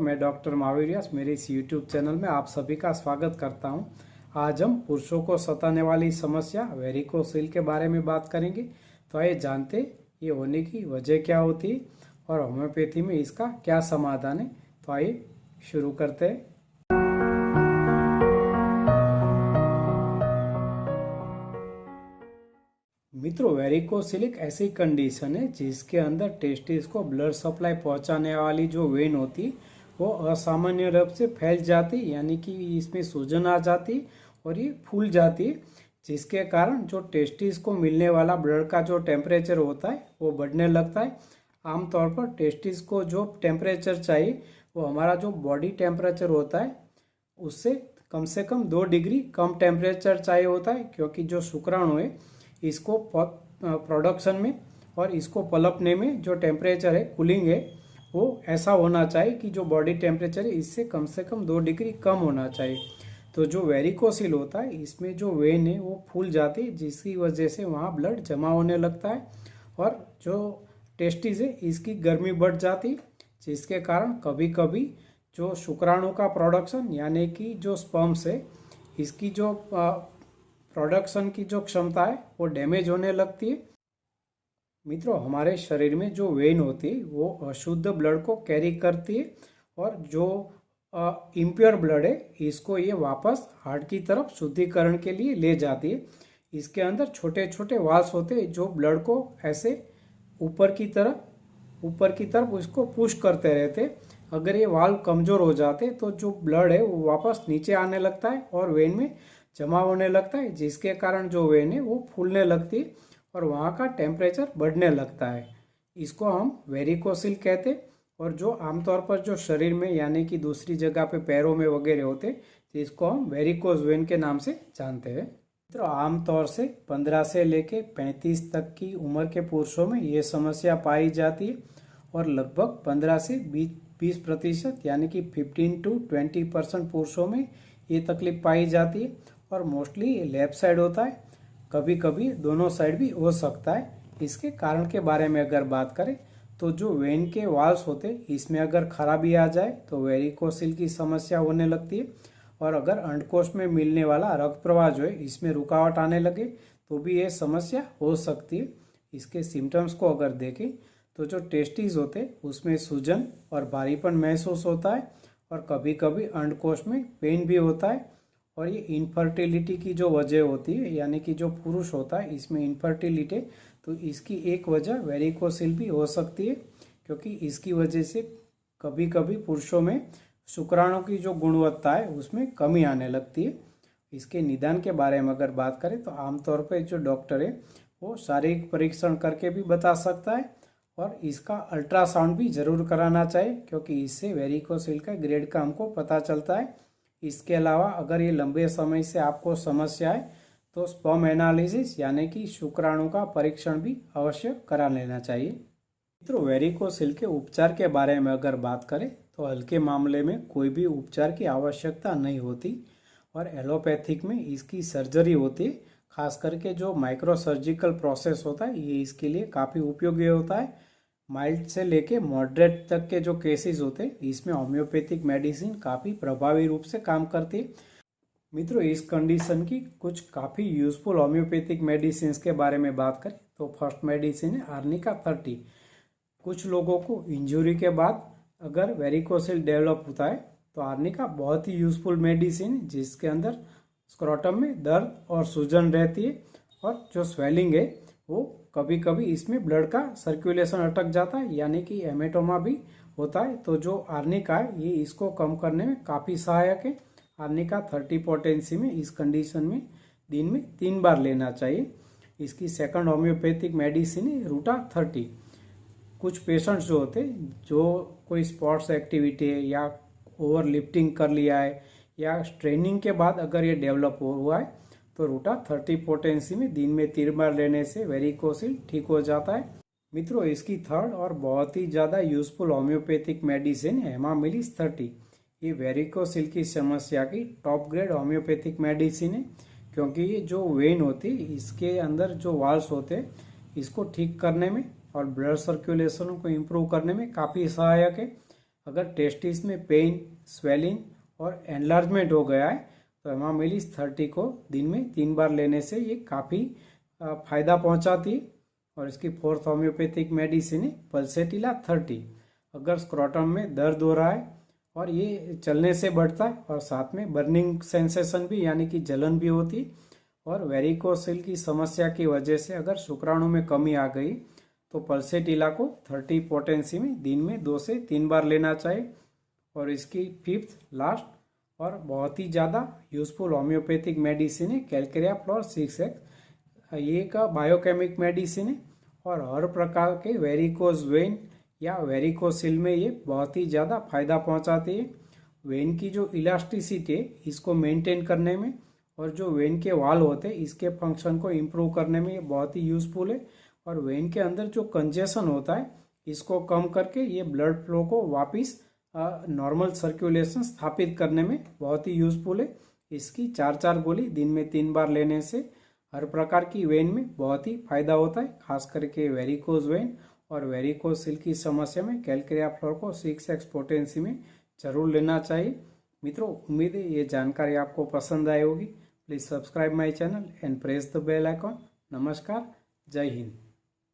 मैं डॉक्टर महावीर व्यास मेरे इस यूट्यूब चैनल में आप सभी का स्वागत करता हूं। आज हम पुरुषों को सताने वाली समस्या वेरिकोसिल के बारे में बात करेंगे। तो आइए जानते ये होने की वजह क्या होती है और होम्योपैथी में इसका क्या समाधान है। तो आइए शुरू करते हैं। मित्रों, वेरिकोसिल एक ऐसी कंडीशन है जिसके अंदर टेस्टिस को ब्लड सप्लाई पहुंचाने वाली जो वेन होती वो असामान्य रूप से फैल जाती, यानी कि इसमें सूजन आ जाती और ये फूल जाती, जिसके कारण जो टेस्टिस को मिलने वाला ब्लड का जो टेम्परेचर होता है वो बढ़ने लगता है। आमतौर पर टेस्टिस को जो टेम्परेचर चाहिए वो हमारा जो बॉडी टेम्परेचर होता है उससे कम से कम 2 डिग्री कम टेम्परेचर चाहिए होता है, क्योंकि जो शुक्राणु है इसको प्रोडक्शन में और इसको पलपने में जो टेम्परेचर है, कूलिंग है, वो ऐसा होना चाहिए कि जो बॉडी टेम्परेचर है इससे कम से कम 2 डिग्री कम होना चाहिए। तो जो वेरिकोसिल होता है इसमें जो वेन है वो फूल जाती है, जिसकी वजह से वहाँ ब्लड जमा होने लगता है और जो टेस्टिस है इसकी गर्मी बढ़ जाती, जिसके कारण कभी कभी जो शुक्राणु का प्रोडक्शन यानी कि जो स्पर्म्स है इसकी जो प्रोडक्शन की जो क्षमता है वो डैमेज होने लगती है। मित्रों, हमारे शरीर में जो वेन होती है वो अशुद्ध ब्लड को कैरी करती है और जो इम्प्योर ब्लड है इसको ये वापस हार्ट की तरफ शुद्धिकरण के लिए ले जाती है। इसके अंदर छोटे छोटे वाल्स होते हैं जो ब्लड को ऐसे ऊपर की तरफ उसको पुश करते रहते। अगर ये वाल्व कमज़ोर हो जाते तो जो ब्लड है वो वापस नीचे आने लगता है और वेन में जमा होने लगता है, जिसके कारण जो वेन है वो फूलने लगती है और वहाँ का टेम्परेचर बढ़ने लगता है। इसको हम वेरिकोसिल कहते हैं। और जो आमतौर पर जो शरीर में यानी कि दूसरी जगह पे पैरों में वगैरह होते जिसको हम वेरिकोज वेन के नाम से जानते हैं। तो आमतौर से 15 से लेके 35 तक की उम्र के पुरुषों में ये समस्या पाई जाती है और लगभग 15 से 20% यानी कि 15 to 20% पुरुषों में ये तकलीफ पाई जाती है और मोस्टली लेफ्ट साइड होता है, कभी कभी दोनों साइड भी हो सकता है। इसके कारण के बारे में अगर बात करें तो जो वेन के वाल्स होते इसमें अगर खराबी आ जाए तो वेरिकोसिल की समस्या होने लगती है और अगर अंडकोश में मिलने वाला रक्त प्रवाह जो है इसमें रुकावट आने लगे तो भी ये समस्या हो सकती है। इसके सिम्टम्स को अगर देखें तो जो टेस्टिस होते उसमें सूजन और भारीपन महसूस होता है और कभी कभी अंडकोश में पेन भी होता है। और ये इनफर्टिलिटी की जो वजह होती है यानी कि जो पुरुष होता है इसमें इनफर्टिलिटी, तो इसकी एक वजह वेरिकोसिल भी हो सकती है, क्योंकि इसकी वजह से कभी कभी पुरुषों में शुक्राणु की जो गुणवत्ता है उसमें कमी आने लगती है। इसके निदान के बारे में अगर बात करें तो आमतौर पर जो डॉक्टर है वो शारीरिक परीक्षण करके भी बता सकता है और इसका अल्ट्रासाउंड भी जरूर कराना चाहिए, क्योंकि इससे वेरिकोसिल का ग्रेड का हमको पता चलता है। इसके अलावा अगर ये लंबे समय से आपको समस्या है तो स्पर्म एनालिसिस यानी कि शुक्राणु का परीक्षण भी अवश्य करा लेना चाहिए। मित्रों, वेरिकोसिल के उपचार के बारे में अगर बात करें तो हल्के मामले में कोई भी उपचार की आवश्यकता नहीं होती और एलोपैथिक में इसकी सर्जरी होती है। खास करके जो माइक्रो सर्जिकल प्रोसेस होता है ये इसके लिए काफ़ी उपयोगी होता है। माइल्ड से लेके मॉडरेट तक के जो केसेस होते हैं इसमें होम्योपैथिक मेडिसिन काफ़ी प्रभावी रूप से काम करती है। मित्रों, इस कंडीशन की कुछ काफ़ी यूजफुल होम्योपैथिक मेडिसिन के बारे में बात करें तो फर्स्ट मेडिसिन है आर्निका 30। कुछ लोगों को इंजरी के बाद अगर वेरिकोसिल डेवलप होता है तो आर्निका बहुत ही यूजफुल मेडिसिन है, जिसके अंदर स्क्रोटम में दर्द और सूजन रहती है और जो स्वेलिंग है वो कभी कभी इसमें ब्लड का सर्कुलेशन अटक जाता है यानी कि हेमेटोमा भी होता है। तो जो आर्निका है ये इसको कम करने में काफ़ी सहायक है। आर्निका 30 पोटेंसी में इस कंडीशन में दिन में 3 बार लेना चाहिए। इसकी सेकंड होम्योपैथिक मेडिसिन है रूटा 30। कुछ पेशेंट्स जो होते जो कोई स्पोर्ट्स एक्टिविटी है या ओवर लिफ्टिंग कर लिया है या ट्रेनिंग के बाद अगर ये डेवलप हुआ है तो रूटा 30 पोटेंसी में दिन में 3 बार लेने से वेरिकोसिल ठीक हो जाता है। मित्रों, इसकी थर्ड और बहुत ही ज़्यादा यूजफुल होम्योपैथिक मेडिसिन है हेमामिलिस 30। ये वेरिकोसिल की समस्या की टॉप ग्रेड होम्योपैथिक मेडिसिन है, क्योंकि ये जो वेन होती है इसके अंदर जो वाल्स होते हैं इसको ठीक करने में और ब्लड सर्कुलेशन को इम्प्रूव करने में काफ़ी सहायक है। अगर टेस्टिस में पेन, स्वेलिंग और एनलार्जमेंट हो गया है तो एमामेलिस 30 को दिन में 3 बार लेने से ये काफ़ी फ़ायदा पहुंचाती है। और इसकी फोर्थ होम्योपैथिक मेडिसिन है पल्सेटिला 30। अगर स्क्रोटम में दर्द हो रहा है और ये चलने से बढ़ता है और साथ में बर्निंग सेंसेशन भी यानी कि जलन भी होती है, और वेरिकोसिल की समस्या की वजह से अगर शुक्राणु में कमी आ गई तो पल्सेटिला को 30 पोटेंसी में दिन में 2 से 3 बार लेना चाहिए। और इसकी फिफ्थ लास्ट और बहुत ही ज़्यादा यूजफुल होम्योपैथिक मेडिसिन है कैलकेरिया फ्लोर 6x। ये एक बायोकेमिक मेडिसिन है और हर प्रकार के वेरिकोज वेन या वेरिकोसिल में ये बहुत ही ज़्यादा फायदा पहुंचाती है। वेन की जो इलास्टिसिटी है इसको मेंटेन करने में और जो वेन के वाल होते हैं इसके फंक्शन को इम्प्रूव करने में ये बहुत ही यूजफुल है। और वेन के अंदर जो कंजेशन होता है इसको कम करके ये ब्लड फ्लो को वापस नॉर्मल सर्कुलेशन स्थापित करने में बहुत ही यूजफुल है। इसकी 4 गोली दिन में 3 बार लेने से हर प्रकार की वेन में बहुत ही फायदा होता है, खास करके वेरिकोज वेन और वेरिकोसिल की समस्या में कैलकेरिया फ्लोर को 6x पोटेंसी में जरूर लेना चाहिए। मित्रों, उम्मीद है ये जानकारी आपको पसंद आई होगी। Please subscribe my channel and press the bell icon. नमस्कार, जय हिंद।